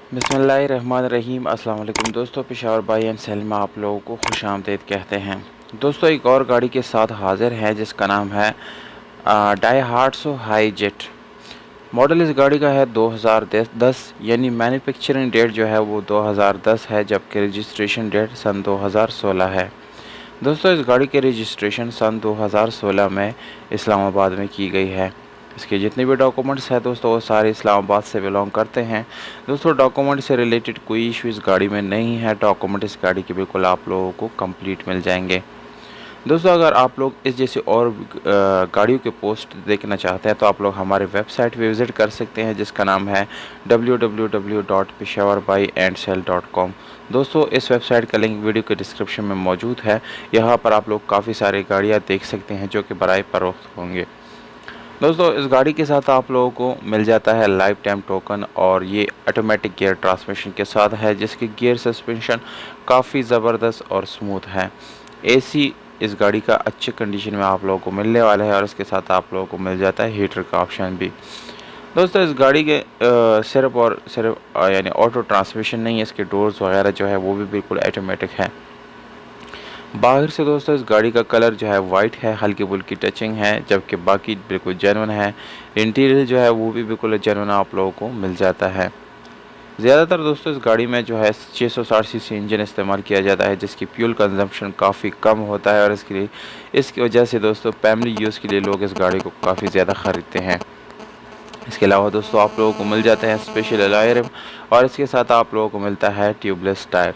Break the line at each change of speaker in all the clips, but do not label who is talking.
बिस्मिल्लाहिर्रहमानिर्रहीम। अस्सलाम वालेकुम दोस्तों, पेशावर बाई एंड सेल में आप लोगों को खुशामदीद कहते हैं। दोस्तों, एक और गाड़ी के साथ हाज़िर है जिसका नाम है डाइहाट्सो हाई जेट। मॉडल इस गाड़ी का है 2010, यानी मैन्युफैक्चरिंग डेट जो है वो 2010 है, जबकि रजिस्ट्रेशन डेट सन 2016 है। दोस्तों, इस गाड़ी की रजिस्ट्रेशन सन 2016 में इस्लामाबाद में की गई है। इसके जितने भी डॉक्यूमेंट्स हैं दोस्तों, वो सारे इस्लामाबाद से बिलोंग करते हैं। दोस्तों, डॉक्यूमेंट से रिलेटेड कोई इशू इस गाड़ी में नहीं है। डॉक्यूमेंट इस गाड़ी के बिल्कुल आप लोगों को कंप्लीट मिल जाएंगे। दोस्तों, अगर आप लोग इस जैसे और गाड़ियों के पोस्ट देखना चाहते हैं तो आप लोग हमारे वेबसाइट पे विज़िट कर सकते हैं, जिसका नाम है www.peshawarbuyendsell.com। दोस्तों, इस वेबसाइट का लिंक वीडियो के डिस्क्रिप्शन में मौजूद है। यहाँ पर आप लोग काफ़ी सारी गाड़ियाँ देख सकते हैं जो कि बराए फरोख्त होंगे। दोस्तों, इस गाड़ी के साथ आप लोगों को मिल जाता है लाइफ टाइम टोकन, और ये ऑटोमेटिक गियर ट्रांसमिशन के साथ है, जिसकी गियर सस्पेंशन काफ़ी ज़बरदस्त और स्मूथ है। एसी इस गाड़ी का अच्छी कंडीशन में आप लोगों को मिलने वाला है, और इसके साथ आप लोगों को मिल जाता है हीटर का ऑप्शन भी। दोस्तों, इस गाड़ी के सिर्फ और सिर्फ यानी ऑटो ट्रांसमिशन नहीं है, इसके डोर्स वगैरह जो है वो भी बिल्कुल ऑटोमेटिक है। बाहर से दोस्तों, इस गाड़ी का कलर जो है वाइट है, हल्की फुल्की टचिंग है, जबकि बाकी बिल्कुल जेन्युइन है। इंटीरियर जो है वो भी बिल्कुल जेन्युइन आप लोगों को मिल जाता है। ज़्यादातर दोस्तों, इस गाड़ी में जो है 660 सीसी इंजन इस्तेमाल किया जाता है, जिसकी फ्यूल कंजम्पशन काफ़ी कम होता है, और इसकी वजह से दोस्तों फैमिली यूज़ के लिए लोग इस गाड़ी को काफ़ी ज़्यादा ख़रीदते हैं। इसके अलावा दोस्तों, आप लोगों को मिल जाते हैं स्पेशल अलॉय रिम, और इसके साथ आप लोगों को मिलता है ट्यूबलेस टायर।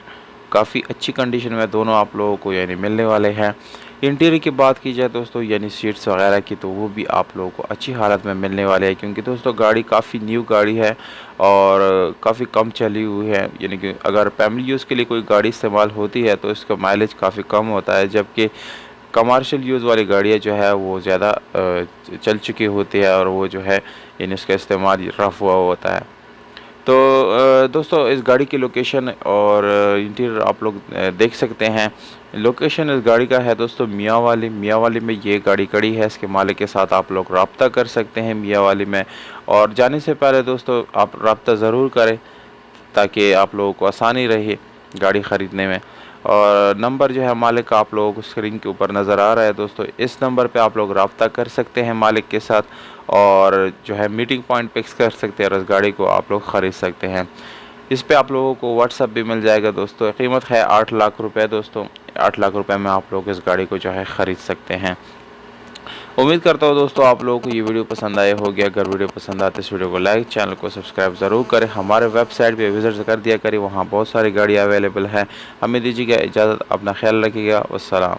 काफ़ी अच्छी कंडीशन में दोनों आप लोगों को यानी मिलने वाले हैं। इंटीरियर की बात की जाए दोस्तों, यानी सीट्स वगैरह की, तो वो भी आप लोगों को अच्छी हालत में मिलने वाले हैं, क्योंकि दोस्तों गाड़ी काफ़ी न्यू गाड़ी है और काफ़ी कम चली हुई है। यानी कि अगर फैमिली यूज़ के लिए कोई गाड़ी इस्तेमाल होती है तो इसका माइलेज काफ़ी कम होता है, जबकि कमर्शियल यूज़ वाली गाड़ियाँ जो है वो ज़्यादा चल चुकी होती है, और वो जो है यानी इसका इस्तेमाल रफ़ हुआ होता है। तो दोस्तों, इस गाड़ी की लोकेशन और इंटीरियर आप लोग देख सकते हैं। लोकेशन इस गाड़ी का है दोस्तों मियाँवाली में ये गाड़ी खड़ी है। इसके मालिक के साथ आप लोग रब्ता कर सकते हैं मियाँवाली में, और जाने से पहले दोस्तों आप रब्ता ज़रूर करें ताकि आप लोगों को आसानी रहे गाड़ी ख़रीदने में। और नंबर जो है मालिक का आप लोगों को स्क्रीन के ऊपर नज़र आ रहा है दोस्तों, इस नंबर पे आप लोग रब्ता कर सकते हैं मालिक के साथ, और जो है मीटिंग पॉइंट फिक्स कर सकते हैं, और इस गाड़ी को आप लोग ख़रीद सकते हैं। इस पे आप लोगों को व्हाट्सअप भी मिल जाएगा दोस्तों। कीमत है 8 लाख रुपए दोस्तों। 8 लाख रुपए में आप लोग इस गाड़ी को जो है ख़रीद सकते हैं। उम्मीद करता हूँ दोस्तों आप लोगों को ये वीडियो पसंद आया होगी। अगर वीडियो पसंद आते इस वीडियो को लाइक, चैनल को सब्सक्राइब ज़रूर करें। हमारे वेबसाइट पे विज़िट कर दिया करें, वहाँ बहुत सारी गाड़ियाँ अवेलेबल हैं। हमें दीजिएगा इजाज़त, अपना ख्याल रखिएगा। वस्सलाम।